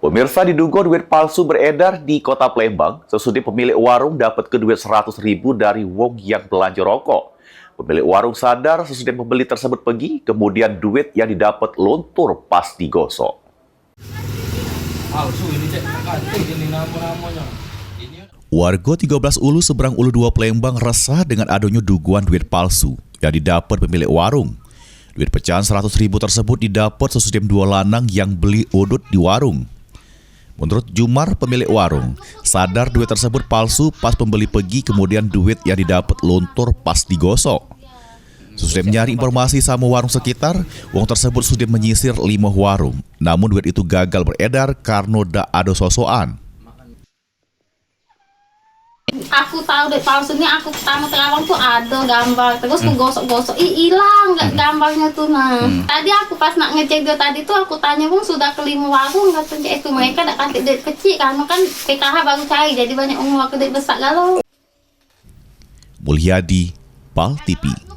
Pemirsa, diduga duit palsu beredar di kota Palembang. Sesudah pemilik warung dapat ke duit 100.000 dari wong yang belanja rokok. Pemilik warung sadar sesudah pembeli tersebut pergi, kemudian duit yang didapat luntur pas digosok. Palsu ini cek, ini namanya. Warga 13 Ulu seberang Ulu 2 Palembang resah dengan adanya dugaan duit palsu yang didapat pemilik warung. Duit pecahan 100.000 tersebut didapat sesudah 2 lanang yang beli udut di warung. Menurut Jumar, pemilik warung, sadar duit tersebut palsu pas pembeli pergi, kemudian duit yang didapat luntur pas digosok. Sesudah mencari informasi sama warung sekitar, uang tersebut sudah menyisir 5 warung. Namun duit itu gagal beredar karena tak ada sosokan. Aku tahu duit palsunya, aku pertama terawang tuh ada gambar, terus aku gosok-gosok, hilang gambarnya tuh. Tadi aku pas nak ngecek dia tadi tuh aku tanya, Bung sudah ke 5 warung, katanya itu mereka nak kasih duit kecil karena kan PKH baru cair, jadi banyak orang waktu duit besar galau. Mulyadi, PAL TV.